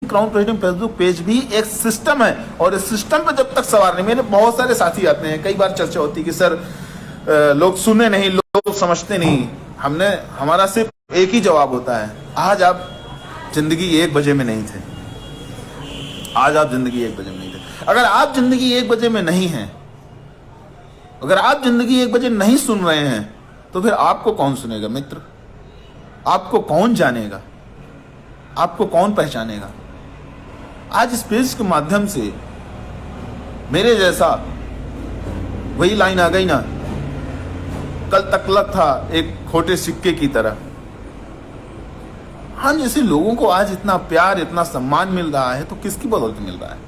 Crown trading Facebook page भी एक system है, और इस सिस्टम पे जब तक सवार नहीं, मेरे बहुत सारे साथी आते हैं, कई बार चर्चा होती है कि सर लोग सुने नहीं, लोग समझते नहीं। हमारा सिर्फ एक ही जवाब होता है, आज आप जिंदगी 1 बजे में नहीं थे। आज आप जिंदगी 1 बजे में नहीं थे। अगर आप जिंदगी 1 बजे में नहीं हैं, अगर आप जिंदगी 1 बजे नहीं सुन रहे हैं, तो फिर आपको कौन सुनेगा मित्र? आपको कौन जानेगा? आपको कौन पहचानेगा? आज इस पेज के माध्यम से मेरे जैसा, वही लाइन आ गई ना, कल तकलक था एक खोटे सिक्के की तरह। हम जैसे लोगों को आज इतना प्यार, इतना सम्मान मिल रहा है, तो किसकी बदौलत मिल रहा है?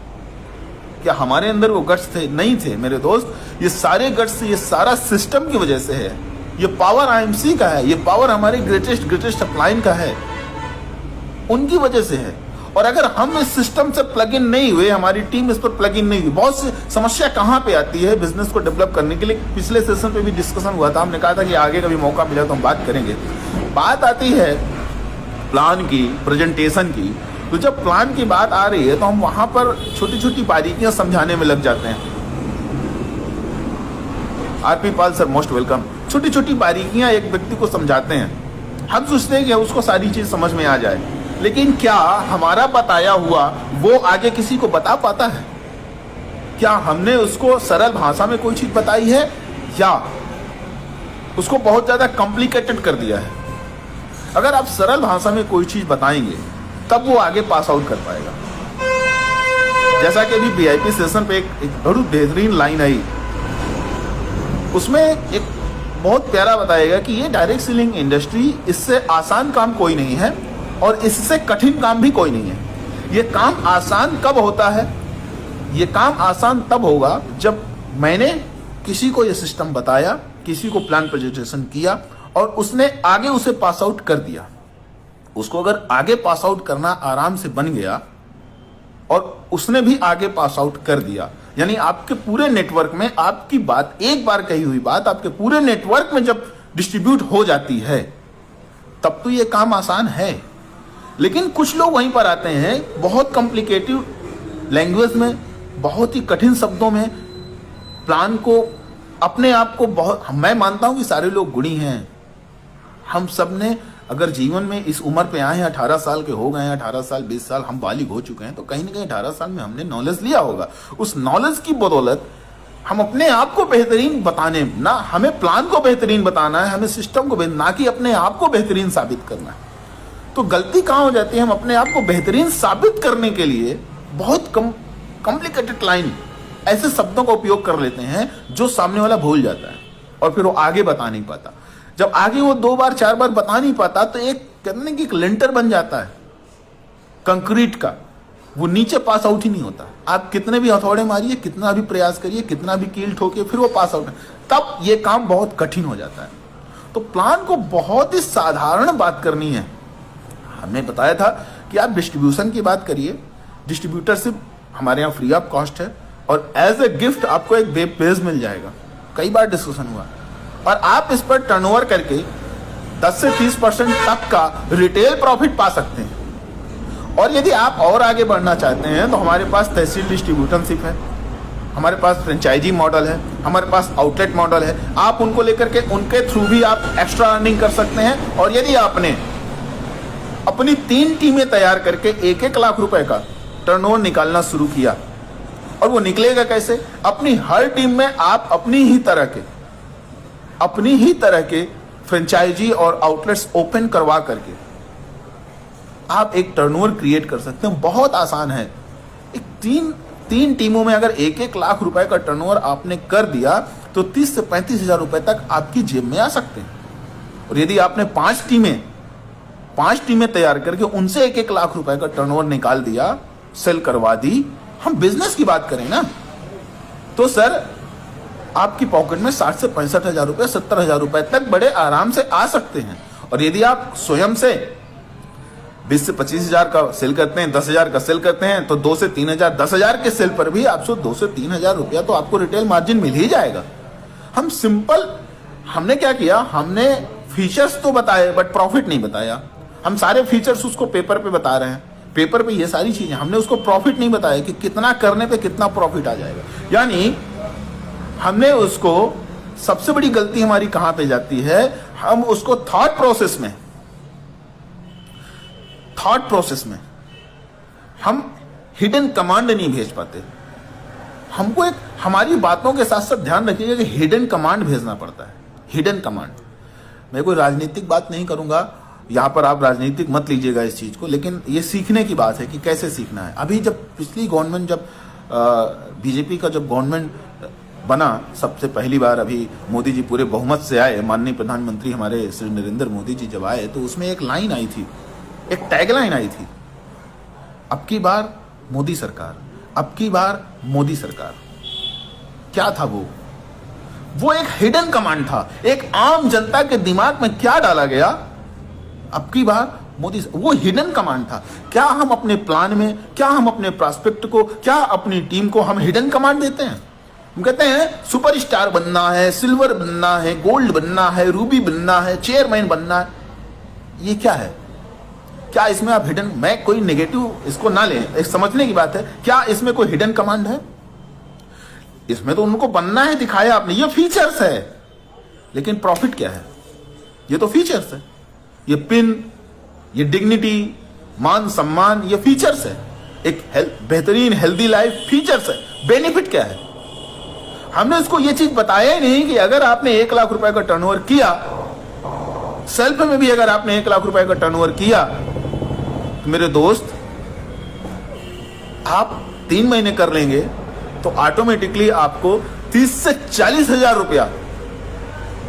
क्या हमारे अंदर वो गट्स थे? नहीं थे मेरे दोस्त। ये सारे गट्स, ये सारा सिस्टम की वजह से है। ये पावर आईएमसी का है, ये पावर हमारे ग्रेटेस्ट अपलाइन का है, उनकी वजह से है। और अगर हम इस सिस्टम से प्लग इन नहीं हुए, हमारी टीम इस पर प्लग इन नहीं हुई, बहुत सी समस्या कहाँ पे आती है बिजनेस को डेवलप करने के लिए। पिछले सेशन पे भी डिस्कशन हुआ था, हमने कहा था कि आगे कभी मौका मिला तो हम बात करेंगे। बात आती है प्लान की, प्रेजेंटेशन की। तो जब प्लान की बात आ रही है तो हम वहां पर छोटी छोटी बारीकियां समझाने में लग जाते हैं। आरपी पाल सर, मोस्ट वेलकम। छोटी छोटी बारीकियां एक व्यक्ति को समझाते हैं, हम सोचते हैं कि उसको सारी चीज समझ में आ जाए, लेकिन क्या हमारा बताया हुआ वो आगे किसी को बता पाता है? क्या हमने उसको सरल भाषा में कोई चीज बताई है, या उसको बहुत ज्यादा कॉम्प्लिकेटेड कर दिया है? अगर आप सरल भाषा में कोई चीज बताएंगे, तब वो आगे पास आउट कर पाएगा। जैसा कि अभी वीआईपी सेशन पे एक बड़ी बेहतरीन लाइन आई, उसमें एक बहुत प्यारा बताएगा कि ये डायरेक्ट सेलिंग इंडस्ट्री, इससे आसान काम कोई नहीं है और इससे कठिन काम भी कोई नहीं है। ये काम आसान कब होता है? ये काम आसान तब होगा जब मैंने किसी को ये सिस्टम बताया, किसी को प्लान प्रेजेंटेशन किया और उसने आगे उसे पास आउट कर दिया। उसको अगर आगे पास आउट करना आराम से बन गया और उसने भी आगे पास आउट कर दिया, यानी आपके पूरे नेटवर्क में आपकी बात, एक बार कही हुई बात आपके पूरे नेटवर्क में जब डिस्ट्रीब्यूट हो जाती है, तब तो ये काम आसान है। लेकिन कुछ लोग वहीं पर आते हैं, बहुत कॉम्प्लिकेटेड लैंग्वेज में, बहुत ही कठिन शब्दों में प्लान को, अपने आप को बहुत, मैं मानता हूं कि सारे लोग गुणी हैं। हम सब ने अगर जीवन में इस उम्र पे आए हैं, 18 साल के हो गए हैं, 18 साल 20 साल हम बालिग हो चुके हैं, तो कहीं ना कहीं 18 साल में हमने नॉलेज लिया होगा। उस नॉलेज की बदौलत हम अपने आप को बेहतरीन बताने, ना हमें प्लान को बेहतरीन बताना है, हमें सिस्टम को, ना कि अपने आप को बेहतरीन साबित करना है। तो गलती कहाँ हो जाती है? हम अपने आप को बेहतरीन साबित करने के लिए बहुत कॉम्प्लिकेटेड लाइन, ऐसे शब्दों का उपयोग कर लेते हैं जो सामने वाला भूल जाता है और फिर वो आगे बता नहीं पाता। जब आगे वो 2 बार 4 बार बता नहीं पाता, तो एक करने की लेंटर बन जाता है कंक्रीट का, वो नीचे पास आउट ही नहीं होता। आप कितने भी हथौड़े मारिए, कितना भी प्रयास करिए, कितना भी कील ठोकिए, फिर वो पास आउट है, तब ये काम बहुत कठिन हो जाता है। तो प्लान को बहुत ही साधारण बात करनी है। हमने बताया था कि आप डिस्ट्रीब्यूशन की बात करिए, डिस्ट्रीब्यूटरशिप हमारे यहाँ फ्री ऑफ कॉस्ट है और एज ए गिफ्ट आपको एक वेब पेज मिल जाएगा। कई बार डिस्कशन हुआ, और आप इस पर टर्नओवर करके 10 से 30% तक का रिटेल प्रॉफिट पा सकते हैं। और यदि आप और आगे बढ़ना चाहते हैं तो हमारे पास तहसील डिस्ट्रीब्यूटरशिप है, हमारे पास फ्रेंचाइजी मॉडल है, हमारे पास आउटलेट मॉडल है। आप उनको लेकर के उनके थ्रू भी आप एक्स्ट्रा अर्निंग कर सकते हैं। और यदि आपने अपनी 3 टीमें तैयार करके 1-1 लाख रुपए का टर्नओवर निकालना शुरू किया, और वो निकलेगा कैसे? अपनी हर टीम में आप अपनी ही तरह के फ्रेंचाइजी और आउटलेट्स ओपन करवा करके आप एक टर्नओवर क्रिएट कर सकते हैं। बहुत आसान है। एक तीन टीमों में अगर 1-1 लाख रुपए का टर्नओवर आपने कर दिया तो 30 से 35 हजार रुपए तक आपकी जेब में आ सकते हैं। और यदि आपने 5 टीमें तैयार करके उनसे 1-1 लाख रुपए का टर्नओवर निकाल दिया, सेल करवा दी, हम बिजनेस की बात करें ना, तो सर आपकी पॉकेट में 60 से 65 हजार रुपए, 70 हजार रुपए तक बड़े आराम से आ सकते हैं। और यदि आप स्वयं से 20 से 25 हजार का सेल करते हैं, 10 हजार का सेल करते हैं, तो 2 से 3 हजार, 10 हजार के सेल पर भी आपको 2 से 3 हजार रुपया तो आपको रिटेल मार्जिन मिल ही जाएगा। हमने क्या किया, हमने फीचर्स तो बताए बट प्रॉफिट नहीं बताया। हम सारे फीचर्स उसको पेपर पे बता रहे हैं, पेपर पे ये सारी चीजें, हमने उसको प्रॉफिट नहीं बताया कि कितना करने पे कितना प्रॉफिट आ जाएगा। यानी हमने उसको, सबसे बड़ी गलती हमारी कहां पे जाती है, हम उसको थॉट प्रोसेस में हम हिडन कमांड नहीं भेज पाते। हमको एक, हमारी बातों के साथ साथ ध्यान रखिएगा कि हिडन कमांड भेजना पड़ता है। हिडन कमांड, मैं कोई राजनीतिक बात नहीं करूंगा यहां पर, आप राजनीतिक मत लीजिएगा इस चीज को, लेकिन ये सीखने की बात है कि कैसे सीखना है। अभी जब पिछली गवर्नमेंट, जब बीजेपी का जब गवर्नमेंट बना सबसे पहली बार, अभी मोदी जी पूरे बहुमत से आए, माननीय प्रधानमंत्री हमारे श्री नरेंद्र मोदी जी जब आए, तो उसमें एक लाइन आई थी, एक टैगलाइन आई थी, अब की बार मोदी सरकार, अब की बार मोदी सरकार। क्या था वो एक हिडन कमांड था। एक आम जनता के दिमाग में क्या डाला गया, अब की बार मोदी, वो हिडन कमांड था। क्या हम अपने प्लान में, क्या हम अपने प्रोस्पेक्ट को, क्या अपनी टीम को हम हिडन कमांड देते हैं? हम कहते हैं सुपरस्टार बनना है, सिल्वर बनना है, गोल्ड बनना है, रूबी बनना है, चेयरमैन बनना है। ये क्या है? क्या इसमें आप हिडन, मैं कोई नेगेटिव इसको ना लें, एक समझने की बात है, क्या इसमें कोई हिडन कमांड है? इसमें तो उनको बनना है, दिखाया आपने, ये फीचर्स है, लेकिन प्रॉफिट क्या है? ये तो फीचर्स है, ये पिन, ये डिग्निटी, मान सम्मान, ये फीचर्स है। एक बेहतरीन हेल्दी लाइफ फीचर्स है। बेनिफिट क्या है? हमने उसको ये चीज बताया ही नहीं कि अगर आपने 1 लाख रुपए का टर्नओवर किया, सेल्फ में भी अगर आपने 1 लाख रुपए का टर्नओवर किया, तो मेरे दोस्त आप 3 महीने कर लेंगे तो ऑटोमेटिकली आपको 30 से 40 हजार रुपया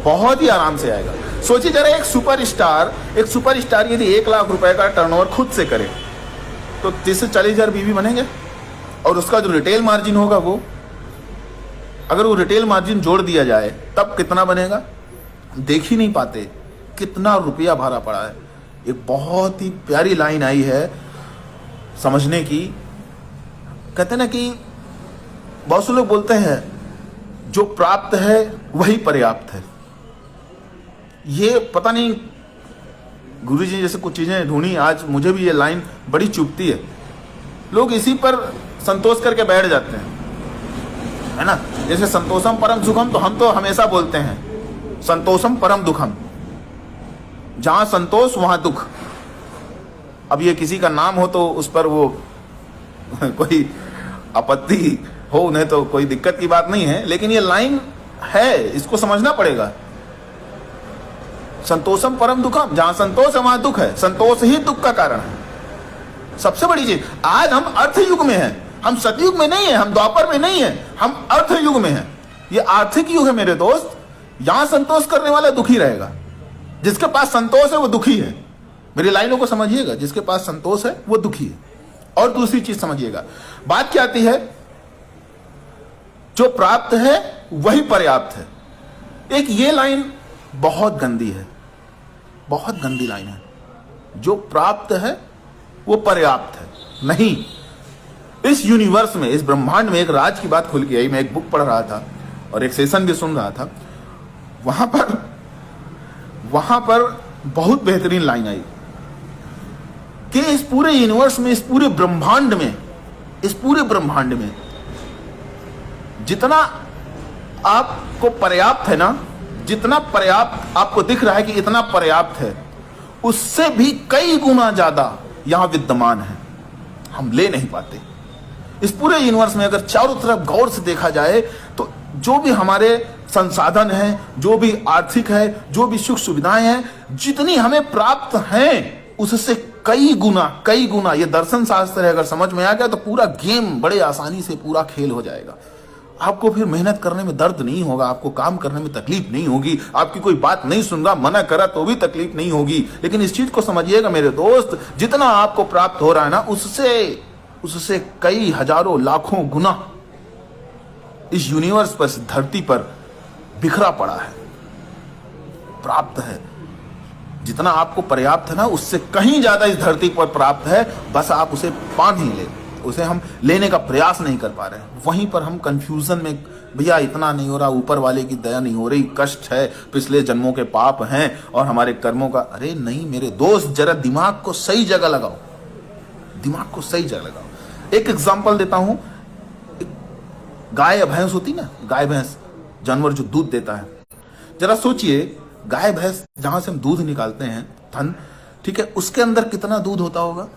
बहुत ही आराम से आएगा। सोचिए जरा, एक सुपरस्टार यदि 1 लाख रुपए का टर्नओवर खुद से करे तो 30 से 40 हजार बीवी बनेंगे, और उसका जो रिटेल मार्जिन होगा, वो अगर वो रिटेल मार्जिन जोड़ दिया जाए तब कितना बनेगा? देख ही नहीं पाते कितना रुपया भरा पड़ा है। एक बहुत ही प्यारी लाइन आई है समझने की, कहते ना कि बहुत से लोग बोलते हैं जो प्राप्त है वही पर्याप्त है। ये पता नहीं, गुरुजी जैसे कुछ चीजें ढूंढी, आज मुझे भी ये लाइन बड़ी चुभती है। लोग इसी पर संतोष करके बैठ जाते हैं, है ना। जैसे संतोषम परम सुखम, तो हम तो हमेशा बोलते हैं संतोषम परम दुखम, जहां संतोष वहां दुख। अब ये किसी का नाम हो तो उस पर वो कोई आपत्ति हो, उन्हें तो कोई दिक्कत की बात नहीं है, लेकिन ये लाइन है, इसको समझना पड़ेगा। संतोषम परम दुखम, जहां संतोष है वहां दुख है, संतोष ही दुख का कारण है। सबसे बड़ी चीज, आज हम अर्थ युग में हैं, हम सतयुग में नहीं है, हम द्वापर में नहीं है, हम अर्थ युग में हैं। ये आर्थिक युग है मेरे दोस्त। यहां संतोष करने वाला दुखी रहेगा, जिसके पास संतोष है वो दुखी है। मेरी लाइनों को समझिएगा, जिसके पास संतोष है वो दुखी है। और दूसरी चीज समझिएगा, बात क्या आती है, जो प्राप्त है वही पर्याप्त है। एक ये लाइन बहुत गंदी है, बहुत गंदी लाइन है। जो प्राप्त है वो पर्याप्त है नहीं। इस यूनिवर्स में, इस ब्रह्मांड में एक राज की बात खुल के आई। मैं एक बुक पढ़ रहा था और एक सेशन भी सुन रहा था, वहां पर बहुत बेहतरीन लाइन आई कि इस पूरे यूनिवर्स में, इस पूरे ब्रह्मांड में जितना आपको पर्याप्त है ना, जितना पर्याप्त आपको दिख रहा है कि इतना पर्याप्त है, उससे भी कई गुना ज्यादा यहां विद्यमान है, हम ले नहीं पाते। इस पूरे यूनिवर्स में अगर चारों तरफ गौर से देखा जाए तो जो भी हमारे संसाधन हैं, जो भी आर्थिक है, जो भी सुख सुविधाएं हैं, जितनी हमें प्राप्त हैं उससे कई गुना ये दर्शन शास्त्र है। अगर समझ में आ गया तो पूरा गेम बड़े आसानी से पूरा खेल हो जाएगा। आपको फिर मेहनत करने में दर्द नहीं होगा, आपको काम करने में तकलीफ नहीं होगी, आपकी कोई बात नहीं सुन रहा, मना करा तो भी तकलीफ नहीं होगी। लेकिन इस चीज को समझिएगा मेरे दोस्त, जितना आपको प्राप्त हो रहा है ना, उससे कई हजारों लाखों गुना इस यूनिवर्स पर, इस धरती पर बिखरा पड़ा है, प्राप्त है। जितना आपको पर्याप्त है ना, उससे कहीं ज्यादा इस धरती पर प्राप्त है, बस आप उसे पा नहीं ले, उसे हम लेने का प्रयास नहीं कर पा रहे हैं। वहीं पर हम कंफ्यूजन में, भैया इतना नहीं हो रहा, ऊपर वाले की दया नहीं हो रही, कष्ट है, पिछले जन्मों के पाप हैं और हमारे कर्मों का। अरे नहीं मेरे दोस्त, जरा दिमाग को सही जगह लगाओ, दिमाग को सही जगह लगाओ। एक एग्जांपल देता हूं, गाय या भैंस होती ना, गाय भैंस जानवर जो दूध देता है, जरा सोचिए गाय भैंस जहां से हम दूध निकालते हैं थन, ठीक है, उसके अंदर कितना दूध होता होगा।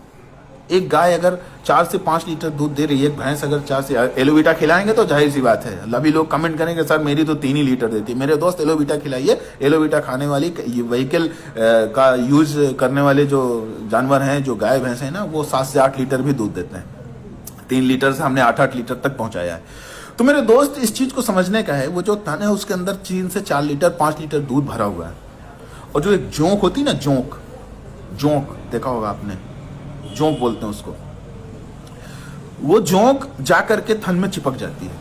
एक गाय अगर 4 से 5 लीटर दूध दे रही है, एक भैंस अगर 4 से, एलोवीटा खिलाएंगे तो जाहिर सी बात है, अभी लोग कमेंट करेंगे सर मेरी तो 3 ही लीटर देती है। मेरे दोस्त एलोवीटा खिलाइए, एलोवीटा खाने वाली व्हीकल का यूज करने वाले जो जानवर हैं, जो गाय भैंस है ना, वो 7 से 8 लीटर भी दूध देते हैं। 3 लीटर से हमने 8-8 लीटर तक पहुंचाया है। तो मेरे दोस्त इस चीज को समझने का है, वो जो थन है उसके अंदर 3 से 4 लीटर 5 लीटर दूध भरा हुआ है। और जो एक जोंक होती ना, जोंक देखा होगा आपने, जोंक बोलते हैं उसको, वो जोंक जाकर के थन में चिपक जाती है,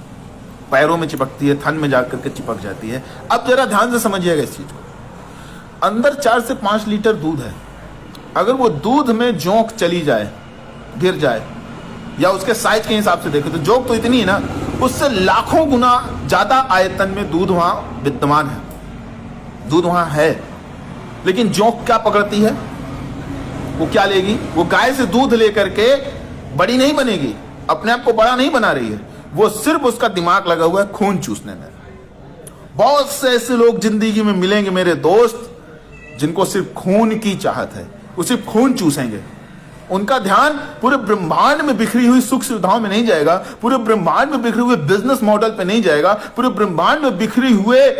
पैरों में चिपकती है, थन में जाकर के चिपक जाती है। अब जरा ध्यान से समझिएगा इस चीज को, अंदर 4 से 5 लीटर दूध है, अगर वो दूध में जोंक चली जाए, गिर जाए, या उसके साइज के हिसाब से देखें तो जोंक तो इतनी है ना, उससे लाखों गुना ज्यादा आयतन में दूध वहां विद्यमान है, दूध वहां है। लेकिन जोंक क्या पकड़ती है, वो क्या लेगी, वो गाय से दूध लेकर के बड़ी नहीं बनेगी, अपने आप को बड़ा नहीं बना रही है, वो सिर्फ उसका दिमाग लगा हुआ है खून चूसने में। बहुत से ऐसे लोग जिंदगी में मिलेंगे मेरे दोस्त, जिनको सिर्फ खून की चाहत है, वो सिर्फ खून चूसेंगे। उनका ध्यान पूरे ब्रह्मांड में बिखरी हुई सुख सुविधाओं में नहीं जाएगा, पूरे ब्रह्मांड में बिखरे हुए बिजनेस मॉडल पे नहीं जाएगा, पूरे ब्रह्मांड में बिखरी हुए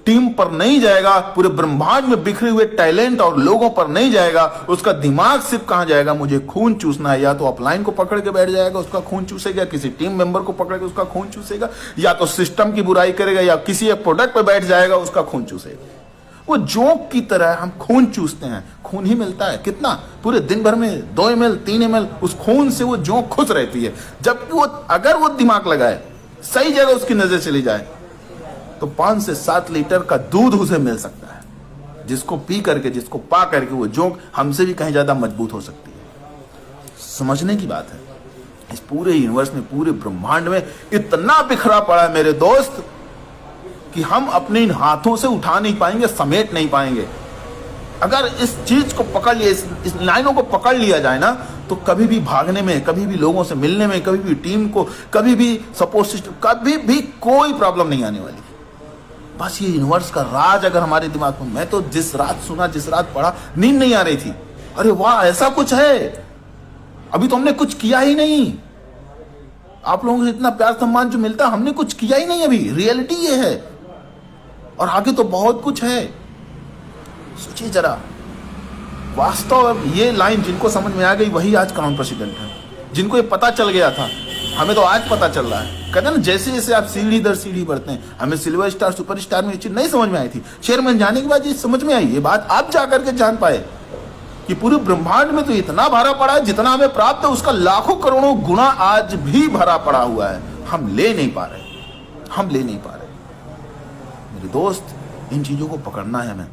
टीम पर नहीं जाएगा, पूरे ब्रह्मांड में बिखरे हुए टैलेंट और लोगों पर नहीं जाएगा। उसका दिमाग सिर्फ कहां जाएगा, मुझे खून चूसना है। या तो अपलाइन को पकड़ के बैठ जाएगा, उसका खून चूसेगा, किसी टीम मेंबर को पकड़ के उसका खून चूसेगा, या तो सिस्टम की बुराई करेगा, या किसी एक प्रोडक्ट पे बैठ जाएगा, उसका खून चूसेगा। वो जोंक की तरह हम खून चूसते हैं, खून ही मिलता है कितना, पूरे दिन भर में 2 ml 3 ml उस खून से वो जोंक खुश रहती है। जबकि वो अगर वो दिमाग लगाए, सही जगह उसकी नजर चली जाए, तो 5 से 7 लीटर का दूध उसे मिल सकता है, जिसको पी करके, जिसको पा करके वो जोंक हमसे भी कहीं ज्यादा मजबूत हो सकती है। समझने की बात है, इस पूरे यूनिवर्स में, पूरे ब्रह्मांड में इतना बिखरा पड़ा है मेरे दोस्त कि हम अपने इन हाथों से उठा नहीं पाएंगे, समेट नहीं पाएंगे। अगर इस चीज को पकड़ लिया, इस लाइनों को पकड़ लिया जाए ना, तो कभी भी भागने में, कभी भी लोगों से मिलने में, कभी भी टीम को, कभी भी सपोर्ट सिस्टम, कभी भी कोई प्रॉब्लम नहीं आने वाली। बस ये यूनिवर्स का राज अगर हमारे दिमाग में, मैं तो जिस रात सुना, जिस रात पढ़ा, नींद नहीं आ रही थी, अरे वाह ऐसा कुछ है, अभी तो हमने कुछ किया ही नहीं। आप लोगों से इतना प्यार सम्मान जो मिलता है, हमने कुछ किया ही नहीं अभी, रियलिटी ये है, और आगे तो बहुत कुछ है। सोचिए जरा, वास्तव ये लाइन जिनको समझ में आ गई वही आज क्राउन प्रेसिडेंट है, जिनको ये पता चल गया था, हमें तो आज पता चल रहा है। कहते हैं ना, जैसे जैसे आप सीढ़ी दर सीढ़ी बढ़ते हैं, हमें सिल्वर स्टार सुपर स्टार में ये चीज नहीं समझ में आई थी, चेयरमैन जाने के बाद ये समझ में आई। ये बात आप जाकर के जान पाए कि पूरे ब्रह्मांड में तो इतना भरा पड़ा है, जितना हमें प्राप्त है उसका लाखों करोड़ों गुना आज भी भरा पड़ा हुआ है, हम ले नहीं पा रहे, हम ले नहीं पा रहे। मेरे दोस्त, इन चीजों को पकड़ना है हमें,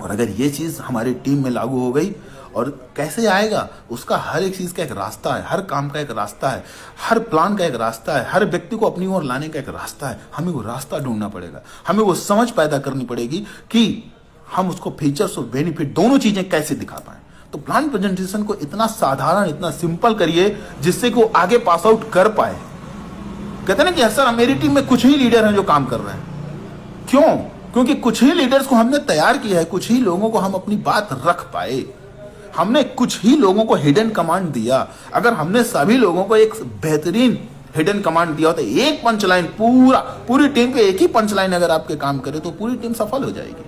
और अगर ये चीज हमारी टीम में लागू हो गई, और कैसे आएगा, उसका हर एक चीज का एक रास्ता है, हर काम का एक रास्ता है, हर प्लान का एक रास्ता है, हर व्यक्ति को अपनी ओर लाने का एक रास्ता है। हमें वो रास्ता ढूंढना पड़ेगा, हमें वो समझ पैदा करनी पड़ेगी कि हम उसको फीचर्स और बेनिफिट दोनों चीजें कैसे दिखा पाए। तो प्लान प्रेजेंटेशन को इतना साधारण, इतना सिंपल करिए जिससे कि वो आगे पास आउट कर पाए। कहते हैं ना कि सर मेरी टीम में कुछ ही लीडर हैं जो काम कर रहे हैं। क्यों? क्योंकि कुछ ही लीडर्स को हमने तैयार किया है, कुछ ही लोगों को हम अपनी बात रख पाए, हमने कुछ ही लोगों को हिडन कमांड दिया। अगर हमने सभी लोगों को एक बेहतरीन हिडन कमांड दिया होता, एक पंच लाइन, पूरी टीम पे एक ही पंच लाइन अगर आपके काम करे, तो पूरी टीम सफल हो जाएगी।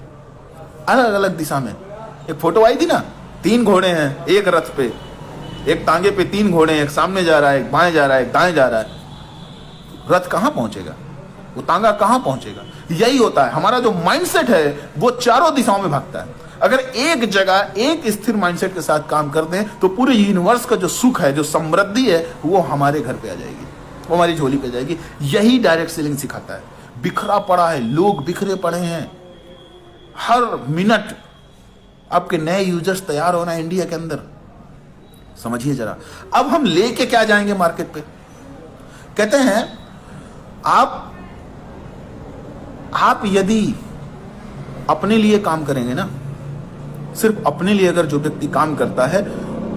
अलग अलग दिशा में, एक फोटो आई थी ना, 3 घोड़े हैं एक रथ पे, एक तांगे पे 3 घोड़े हैं, एक सामने जा रहा है, एक बाएं जा रहा है, एक दाएं जा रहा है। रथ कहां पहुंचेगा, वो तांगा कहां पहुंचेगा? यही होता है, हमारा जो माइंडसेट है वो चारों दिशाओं में भागता है। अगर एक जगह एक स्थिर माइंडसेट के साथ काम कर दें, तो पूरे यूनिवर्स का जो सुख है, जो समृद्धि है, वो हमारे घर पे आ जाएगी, वो हमारी झोली पे जाएगी। यही डायरेक्ट सेलिंग सिखाता है। बिखरा पड़ा है, लोग बिखरे पड़े हैं, हर मिनट आपके नए यूजर्स तैयार होना है इंडिया के अंदर। समझिए जरा, अब हम लेके क्या जाएंगे मार्केट पे? कहते हैं आप यदि अपने लिए काम करेंगे ना, सिर्फ अपने लिए अगर जो व्यक्ति काम करता है,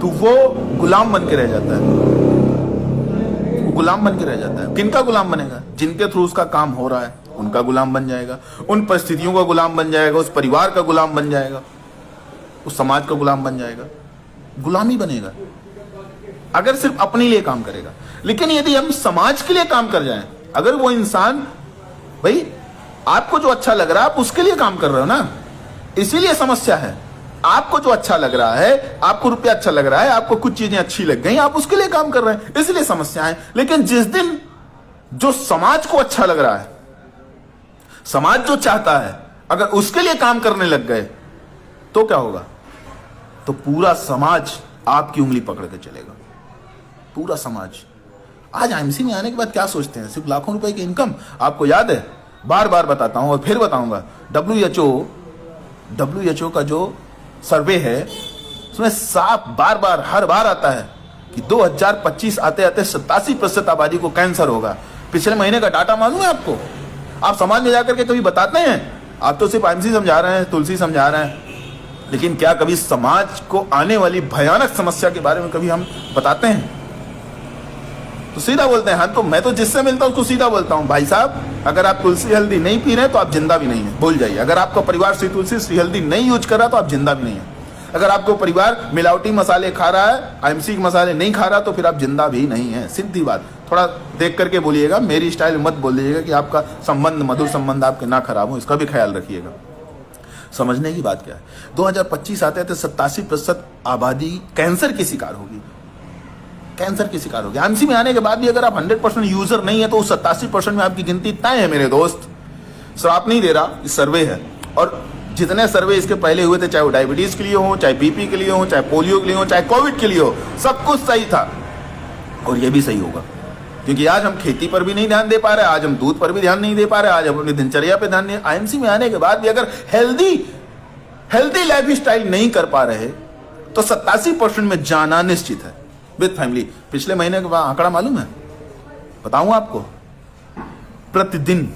तो वो गुलाम बन के रह जाता है, वो गुलाम बन के रह जाता है। किनका गुलाम बनेगा? जिनके थ्रू उसका काम हो रहा है उनका गुलाम बन जाएगा, उन परिस्थितियों का गुलाम बन जाएगा, उस परिवार का गुलाम बन जाएगा, उस समाज का गुलाम बन जाएगा, गुलामी बनेगा अगर सिर्फ अपने लिए काम करेगा। लेकिन यदि हम समाज के लिए काम कर जाएं, अगर वो इंसान, भाई आपको जो अच्छा लग रहा है आप उसके लिए काम कर रहे हो ना, इसीलिए समस्या है। आपको जो अच्छा लग रहा है, आपको रुपया अच्छा लग रहा है, आपको कुछ चीजें अच्छी लग गई, आप उसके लिए काम कर रहे हैं, इसलिए समस्या है। लेकिन जिस दिन जो समाज को अच्छा लग रहा है, समाज जो चाहता है, अगर उसके लिए काम करने लग गए तो क्या होगा? तो पूरा समाज आपकी उंगली पकड़ के चलेगा, पूरा समाज। आज आईएमसी में आने के बाद क्या सोचते हैं? सिर्फ लाखों रुपए की इनकम। आपको याद है, बार बार बताता हूं और फिर बताऊंगा, WHO का जो सर्वे है उसमें साफ बार बार हर बार आता है कि 2025 आते आते 87% आबादी को कैंसर होगा। पिछले महीने का डाटा मालूम है आपको? आप समाज में जाकर के कभी बताते हैं? आप तो सिर्फ आईएमसी समझा रहे हैं, तुलसी समझा रहे हैं, लेकिन क्या कभी समाज को आने वाली भयानक समस्या के बारे में कभी हम बताते हैं? तो सीधा बोलते हैं। हाँ, तो मैं तो जिससे मिलता हूं उसको सीधा बोलता हूं, भाई साहब अगर आप तुलसी हल्दी नहीं पी रहे तो आप जिंदा भी नहीं है, भूल जाइए। अगर आपका परिवार श्री तुलसी श्री हल्दी नहीं यूज कर रहा तो आप जिंदा भी नहीं है। अगर आपको परिवार मिलावटी मसाले खा रहा है, आईएमसी के मसाले नहीं खा रहा, तो फिर आप जिंदा भी नहीं है। सीधी बात। थोड़ा देख करके बोलिएगा, मेरी स्टाइल मत बोलिएगा कि आपका संबंध, मधुर संबंध आपके ना खराब हो, इसका भी ख्याल रखिएगा। समझने की बात क्या है, 2025 आते थे 87% आबादी कैंसर की शिकार होगी, कैंसर की शिकार होगी। आईएमसी में आने के बाद भी अगर आप 100% यूजर नहीं है तो उस 87% में आपकी गिनती तय है मेरे दोस्त। श्राप नहीं दे रहा, इस सर्वे है। और जितने सर्वे इसके पहले हुए थे, चाहे वो डायबिटीज के लिए हो, चाहे बीपी के लिए हो, चाहे पोलियो के लिए हो, चाहे कोविड के लिए हो, सब कुछ सही था और ये भी सही होगा। क्योंकि आज हम खेती पर भी नहीं ध्यान दे पा रहे, आज हम दूध पर भी ध्यान नहीं दे पा रहे, आज हम अपनी दिनचर्या पे ध्यान नहीं। आईएमसी में आने के बाद भी अगर हेल्दी लाइफ स्टाइल नहीं कर पा रहे तो 87% में जाना निश्चित है विद फैमिली। पिछले महीने का आंकड़ा मालूम है? बताऊं आपको? प्रतिदिन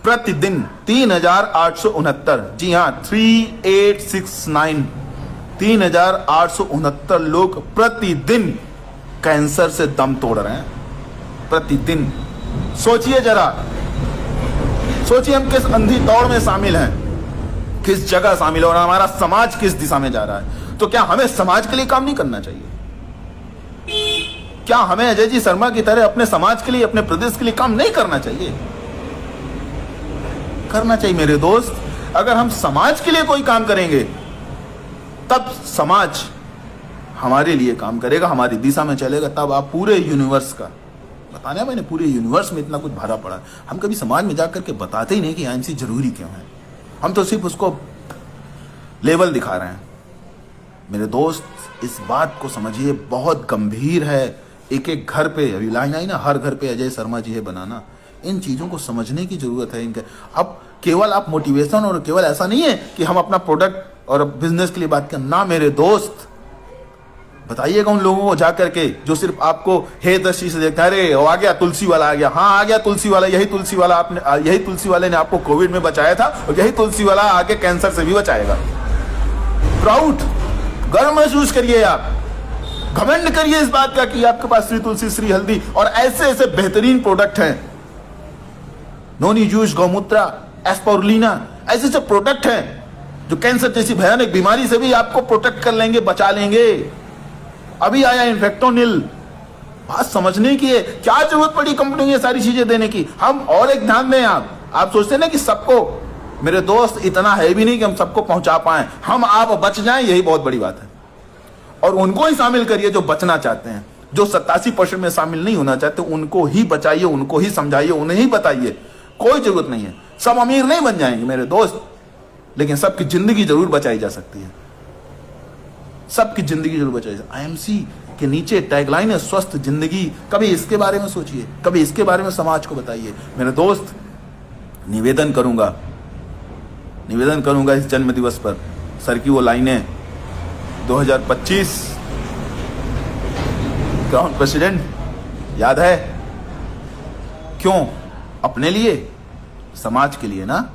3869, जी हां 3869, 3869 लोग प्रतिदिन कैंसर से दम तोड़ रहे हैं। प्रतिदिन। सोचिए जरा, सोचिए हम किस अंधी दौड़ में शामिल हैं, किस जगह शामिल हो रहा है, हमारा समाज किस दिशा में जा रहा है। तो क्या हमें समाज के लिए काम नहीं करना चाहिए? क्या हमें अजय जी शर्मा की तरह अपने समाज के लिए, अपने प्रदेश के लिए काम नहीं करना चाहिए? करना चाहिए मेरे दोस्त। अगर हम समाज के लिए कोई काम करेंगे तब समाज हमारे लिए काम करेगा, हमारी दिशा में चलेगा, तब आप पूरे यूनिवर्स का बताने, मैंने पूरे यूनिवर्स में इतना कुछ भरा पड़ा। हम कभी समाज में जाकर के बताते ही नहीं कि आईएमसी जरूरी क्यों है, हम तो सिर्फ उसको लेवल दिखा रहे हैं। मेरे दोस्त इस बात को समझिए, बहुत गंभीर है। एक एक घर पे, अभी लाइन आई ना, हर घर पे अजय शर्मा जी है बनाना। इन चीजों को समझने की जरूरत है इनके। अब केवल आप मोटिवेशन और केवल ऐसा नहीं है कि हम अपना प्रोडक्ट और बिजनेस के लिए बात करें ना। मेरे दोस्त बताइएगा उन लोगों को जाकर के जो सिर्फ आपको हे दृष्टि से देखते हैं, अरे वो आ गया तुलसी वाला, आ गया। हाँ, आ गया तुलसी वाला। यही तुलसी वाले ने आपको कोविड में बचाया था और यही तुलसी वाला आगे कैंसर से भी बचाएगा। प्राउड, गर्व महसूस करिए, आप घमंड करिए इस बात का कि आपके पास श्री तुलसी श्री हल्दी और ऐसे ऐसे बेहतरीन प्रोडक्ट हैं। नोनी जूस, गौमूत्रा, एस्पारुलिना, ऐसे ऐसे प्रोडक्ट हैं जो कैंसर जैसी भयानक बीमारी से भी आपको प्रोटेक्ट कर लेंगे, बचा लेंगे। अभी आया इन्फेक्टोनिल। बात समझने की है, क्या जरूरत पड़ी कंपनी को ये सारी चीजें देने की? हम और एक ध्यान दें। आप सोचते हैं ना कि सबको, मेरे दोस्त इतना है भी नहीं कि हम सबको पहुंचा पाए। हम आप बच जाएं, यही बहुत बड़ी बात है। और उनको ही शामिल करिए जो बचना चाहते हैं। जो 87% में शामिल नहीं होना चाहते उनको ही बचाइए, उनको ही समझाइए, उन्हें ही बताइए। कोई जरूरत नहीं है, सब अमीर नहीं बन जाएंगे मेरे दोस्त, लेकिन सबकी जिंदगी जरूर बचाई जा सकती है। सबकी जिंदगी जरूर बचाई। आईएमसी के नीचे टैगलाइन है स्वस्थ जिंदगी। कभी इसके बारे में सोचिए, कभी इसके बारे में समाज को बताइए। मेरे दोस्त निवेदन करूंगा इस जन्म दिवस पर, सर की वो लाइनें 2025 ग्राउंड प्रेसिडेंट याद है? क्यों? अपने लिए, समाज के लिए ना।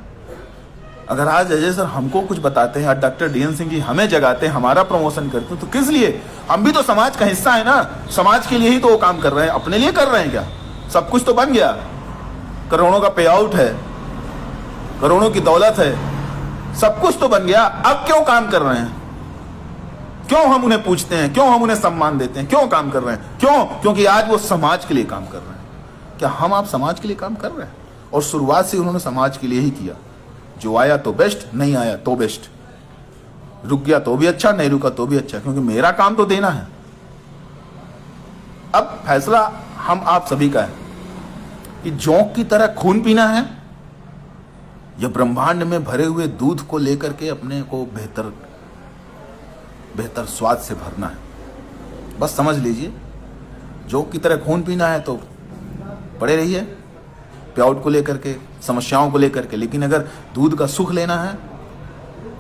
अगर आज अजय सर हमको कुछ बताते हैं, डॉक्टर डीएन सिंह जी हमें जगाते हैं, हमारा प्रमोशन करते हैं, तो किस लिए? हम भी तो समाज का हिस्सा है ना, समाज के लिए ही तो वो काम कर रहे हैं, अपने लिए कर रहे हैं क्या? सब कुछ तो बन गया, करोड़ों का पे आउट है, करोड़ों की दौलत है, सब कुछ तो बन गया, अब क्यों काम कर रहे हैं? क्यों हम उन्हें पूछते हैं, क्यों हम उन्हें सम्मान देते हैं, क्यों काम कर रहे हैं? क्यों? क्योंकि आज वो समाज के लिए काम कर रहे हैं। क्या हम आप समाज के लिए काम कर रहे हैं? और शुरुआत से उन्होंने समाज के लिए ही किया। जो आया तो बेस्ट, नहीं आया तो बेस्ट, रुक गया तो भी अच्छा, नहीं रुका तो भी अच्छा, क्योंकि मेरा काम तो देना है। अब फैसला हम आप सभी का है कि जोंक की तरह खून पीना है या ब्रह्मांड में भरे हुए दूध को लेकर के अपने को बेहतर स्वाद से भरना है। बस समझ लीजिए, जोंक की तरह खून पीना है तो पड़े रहिए प्याउट को लेकर के, समस्याओं को लेकर के, लेकिन अगर दूध का सुख लेना है,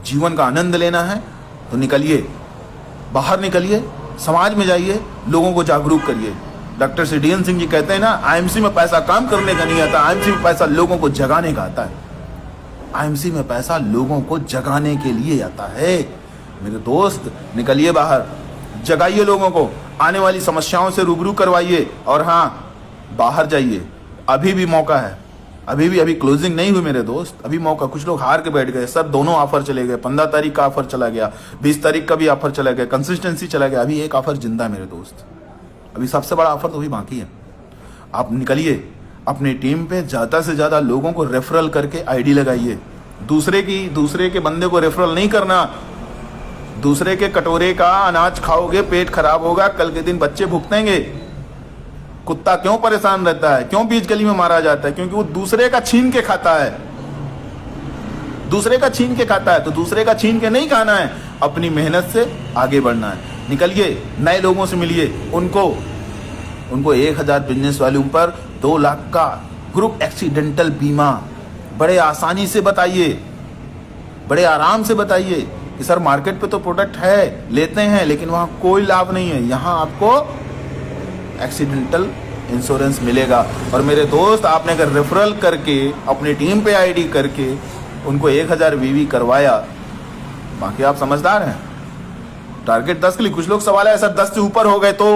जीवन का आनंद लेना है तो निकलिए, बाहर निकलिए, समाज में जाइए, लोगों को जागरूक करिए। डॉक्टर सीडीएन सिंह जी कहते हैं ना, आईएमसी में पैसा काम करने का नहीं आता, आईएमसी में पैसा लोगों को जगाने का आता है। आईएमसी में पैसा लोगों को जगाने के लिए आता है। मेरे दोस्त, निकलिए बाहर, जगाइए लोगों को, आने वाली समस्याओं से रूबरू करवाइए, और हाँ, बाहर जाइए, अभी भी मौका है, अभी क्लोजिंग नहीं हुई मेरे दोस्त, अभी मौका। कुछ लोग हार के बैठ गए, सर दोनों ऑफर चले गए, 15 तारीख का ऑफर चला गया, 20 तारीख का भी ऑफर चला गया, कंसिस्टेंसी चला गया, अभी एक ऑफर जिंदा है मेरे दोस्त, अभी सबसे बड़ा ऑफर तो अभी बाकी है। आप निकलिए, अपनी टीम पे ज्यादा से ज्यादा लोगों को रेफरल करके आईडी लगाइए। दूसरे के बंदे को रेफरल नहीं करना। दूसरे के कटोरे का अनाज खाओगे, पेट खराब होगा, कल के दिन बच्चे भुगतेंगे। कुत्ता क्यों परेशान रहता है, क्यों बीच गली में मारा जाता है? क्योंकि वो दूसरे का छीन के खाता है, दूसरे का छीन के खाता है। तो दूसरे का छीन के नहीं खाना है, अपनी मेहनत से आगे बढ़ना है। निकलिए, नए लोगों से मिलिए, उनको 1000 बिजनेस वॉल्यूम पर 2 लाख का ग्रुप एक्सीडेंटल बीमा बड़े आसानी से बताइए, बड़े आराम से बताइए कि सर मार्केट पे तो प्रोडक्ट है, लेते हैं, लेकिन वहां कोई लाभ नहीं है, यहां आपको एक्सीडेंटल इंश्योरेंस मिलेगा। और मेरे दोस्त, आपने अगर रेफरल करके, अपनी टीम पे आईडी करके उनको 1000 वीवी करवाया, बाकी आप समझदार हैं। टारगेट 10 के लिए कुछ लोग सवाल है, सर 10 से ऊपर हो गए तो?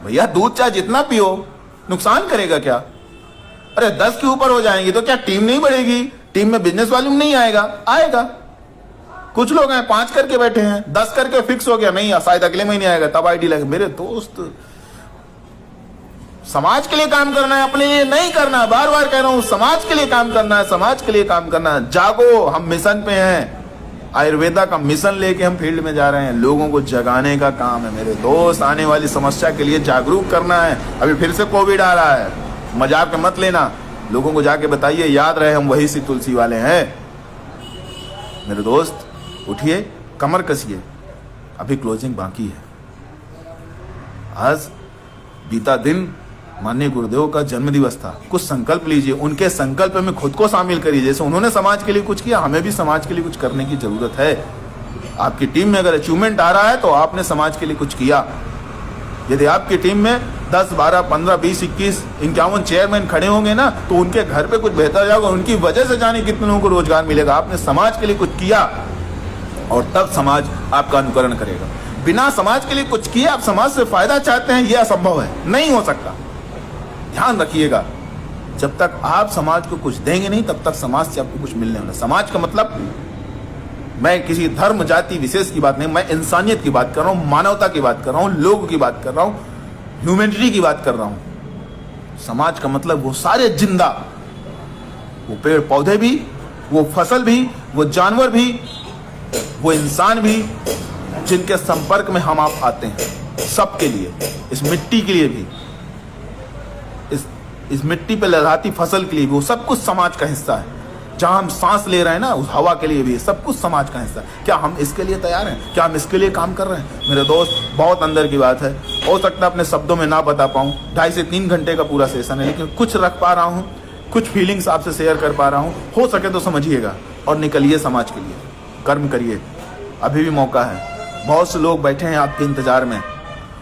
भैया, दूध चाहे जितना पियो, नुकसान करेगा क्या? अरे 10 के ऊपर हो जाएंगी तो क्या टीम नहीं बढ़ेगी? टीम में बिजनेस वॉल्यूम नहीं आएगा? आएगा। कुछ लोग हैं 5 करके बैठे हैं, 10 करके फिक्स हो गया, नहीं शायद अगले महीने आएगा, तब आईडी लगे। मेरे दोस्त, समाज के लिए काम करना है, अपने लिए नहीं करना। बार बार कह रहा हूं, समाज के लिए काम करना है, समाज के लिए काम करना है। जागो, हम मिशन पे हैं, आयुर्वेदा का मिशन लेके हम फील्ड में जा रहे हैं, लोगों को जगाने का काम है मेरे दोस्त। आने वाली समस्या के लिए जागरूक करना है। अभी फिर से कोविड आ रहा है, मजाक में मत लेना, लोगों को जाके बताइए, याद रहे हम वही सी तुलसी वाले हैं। मेरे दोस्त, उठिए, कमर कसिए, अभी क्लोजिंग बाकी है। आज बीता दिन माननीय गुरुदेव का जन्म दिवस था, कुछ संकल्प लीजिए, उनके संकल्प में खुद को शामिल करिए। जैसे उन्होंने समाज के लिए कुछ किया, हमें भी समाज के लिए कुछ करने की जरूरत है। आपकी टीम में अगर अचीवमेंट आ रहा है तो आपने समाज के लिए कुछ किया। यदि आपकी टीम में 10, 12, 15, 20, 21, 51 चेयरमैन खड़े होंगे ना, तो उनके घर पे कुछ बेहतर जाएगा, उनकी वजह से जाने कितने लोगों को रोजगार मिलेगा। आपने समाज के लिए कुछ किया और तब समाज आपका अनुकरण करेगा। बिना समाज के लिए कुछ किए आप समाज से फायदा चाहते हैं, यह असंभव है, नहीं हो सकता। ध्यान रखिएगा, जब तक आप समाज को कुछ देंगे नहीं, तब तक समाज से आपको कुछ मिलने वाला। समाज का मतलब, मैं किसी धर्म जाति विशेष की बात नहीं, मैं इंसानियत की बात कर रहा हूं, मानवता की बात कर रहा हूं, लोगों की बात कर रहा हूं, ह्यूमैनिटी की बात कर रहा हूं। समाज का मतलब वो सारे जिंदा, वो पेड़ पौधे भी, वो फसल भी, वो जानवर भी, वो इंसान भी, जिनके संपर्क में हम आप आते हैं, सबके लिए, इस मिट्टी के लिए भी, इस मिट्टी पे लहराती फसल के लिए भी, वो सब कुछ समाज का हिस्सा है। जहां हम सांस ले रहे हैं ना, उस हवा के लिए भी सब कुछ समाज का हिस्सा है। क्या हम इसके लिए तैयार हैं? क्या हम इसके लिए काम कर रहे हैं? मेरे दोस्त, बहुत अंदर की बात है, हो सकता है अपने शब्दों में ना बता पाऊं, 2.5 से 3 घंटे का पूरा सेशन है, लेकिन कुछ रख पा रहा हूं, कुछ फीलिंग्स आपसे शेयर कर पा रहा हूं। हो सके तो समझिएगा और निकलिए, समाज के लिए कर्म करिए, अभी भी मौका है। बहुत से लोग बैठे हैं आपके इंतजार में,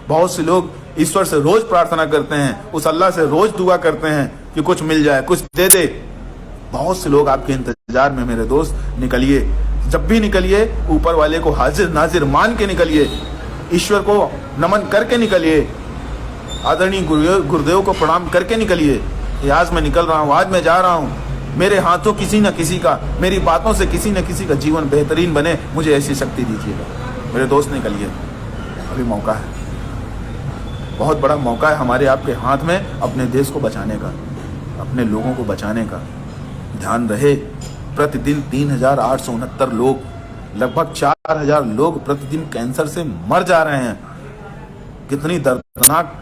बहुत से लोग ईश्वर से रोज प्रार्थना करते हैं, उस अल्लाह से रोज दुआ करते हैं कि कुछ मिल जाए, कुछ दे दे। बहुत से लोग आपके इंतजार में मेरे दोस्त, निकलिए, जब भी निकलिए ऊपर वाले को हाजिर नाजिर मान के निकलिए, ईश्वर को नमन करके निकलिए, आदरणीय गुरुदेव को प्रणाम करके निकलिए। आज मैं निकल रहा हूँ, आज मैं जा रहा हूँ, मेरे हाथों किसी न किसी का, मेरी बातों से किसी न किसी का जीवन बेहतरीन बने, मुझे ऐसी शक्ति दीजिएगा। मेरे दोस्त निकलिए, अभी मौका है, बहुत बड़ा मौका है हमारे आपके हाथ में अपने देश को बचाने का, अपने लोगों को बचाने का। ध्यान रहे, प्रतिदिन 3,869 लोग, लगभग 4,000 लोग प्रतिदिन कैंसर से मर जा रहे हैं। कितनी दर्दनाक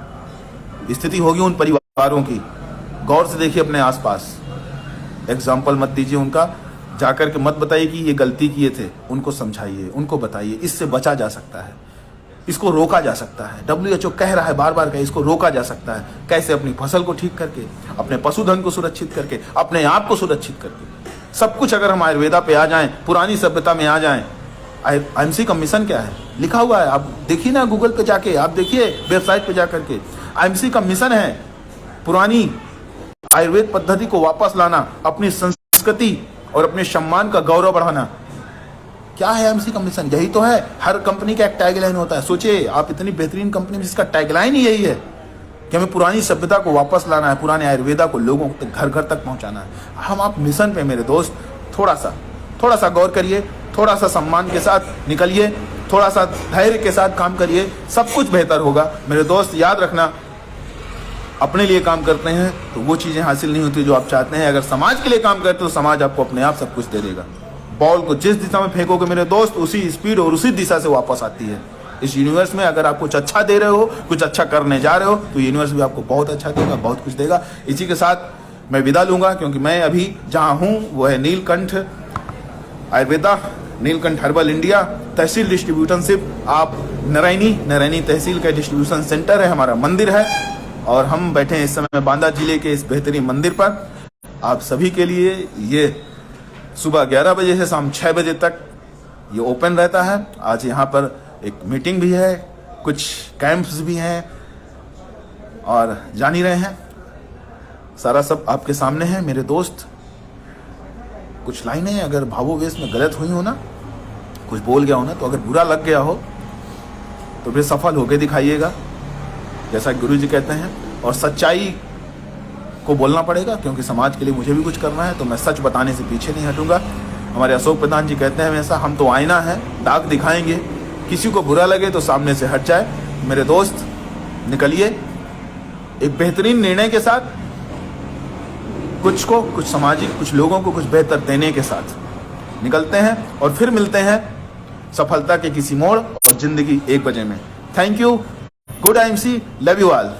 स्थिति होगी उन परिवारों की। गौर से देखिए अपने आसपास, एग्जाम्पल मत दीजिए उनका, जाकर के मत बताइए कि ये गलती किए थे, उनको समझाइए, उनको बताइए। इससे बचा जा सकता है, इसको रोका जा सकता है। WHO कह रहा है, बार बार कह, इसको रोका जा सकता है। कैसे? अपनी फसल को ठीक करके, अपने पशुधन को सुरक्षित करके, अपने आप को सुरक्षित करके। सब कुछ अगर हम आयुर्वेदा पे आ जाएं, पुरानी सभ्यता में आ जाएं। IMC का मिशन क्या है लिखा हुआ है, आप देखिए ना गूगल पे जाके, आप देखिए वेबसाइट पे जाकर के। IMC का मिशन है पुरानी आयुर्वेद पद्धति को वापस लाना, अपनी संस्कृति और अपने सम्मान का गौरव बढ़ाना। क्या है IMC का मिशन? यही तो है। हर कंपनी का एक टैगलाइन होता है। सोचिए आप, इतनी बेहतरीन कंपनी में जिसका टैगलाइन ही यही है कि हमें पुरानी सभ्यता को वापस लाना है, पुराने आयुर्वेदा को लोगों तक, घर घर तक पहुंचाना है। हम आप मिशन पे मेरे दोस्त, थोड़ा सा गौर करिए, थोड़ा सा सम्मान के साथ निकलिए, थोड़ा सा धैर्य के साथ काम करिए, सब कुछ बेहतर होगा। मेरे दोस्त याद रखना, अपने लिए काम करते हैं तो वो चीज़ें हासिल नहीं होती जो आप चाहते हैं। अगर समाज के लिए काम करते हो तो समाज आपको अपने आप सब कुछ दे देगा। बॉल को जिस दिशा में फेंकोगे मेरे दोस्त, उसी स्पीड और उसी दिशा से वापस आती है। इस यूनिवर्स में अगर आप कुछ अच्छा दे रहे हो, कुछ अच्छा करने जा रहे हो, तो यूनिवर्स भी आपको बहुत अच्छा देगा, बहुत कुछ देगा। इसी के साथ मैं विदा लूंगा, क्योंकि मैं अभी जहाँ हूँ वो है नीलकंठ आयुर्वेदा, नीलकंठ हर्बल इंडिया, तहसील डिस्ट्रीब्यूटरशिप। आप नारायणी तहसील का डिस्ट्रीब्यूशन सेंटर है, हमारा मंदिर है, और हम बैठे हैं इस समय बांदा जिले के इस बेहतरीन मंदिर पर। आप सभी के लिए ये सुबह 11 बजे से शाम 6 बजे तक ये ओपन रहता है। आज यहाँ पर एक मीटिंग भी है, कुछ कैंप्स भी हैं, और जान ही रहे हैं सारा सब आपके सामने है। मेरे दोस्त, कुछ लाइनें अगर भावोवेश में गलत हुई हो ना, कुछ बोल गया हो ना, तो अगर बुरा लग गया हो तो फिर सफल होके दिखाइएगा, जैसा गुरु जी कहते हैं। और सच्चाई को बोलना पड़ेगा, क्योंकि समाज के लिए मुझे भी कुछ करना है, तो मैं सच बताने से पीछे नहीं हटूंगा। हमारे अशोक प्रधान जी कहते हैं हमेशा, हम तो आईना है, दाग दिखाएंगे, किसी को बुरा लगे तो सामने से हट जाए। मेरे दोस्त निकलिए एक बेहतरीन निर्णय के साथ, कुछ सामाजिक, कुछ लोगों को कुछ बेहतर देने के साथ निकलते हैं, और फिर मिलते हैं सफलता के किसी मोड़ और जिंदगी 1 बजे में। Thank you, good IMC, love you all.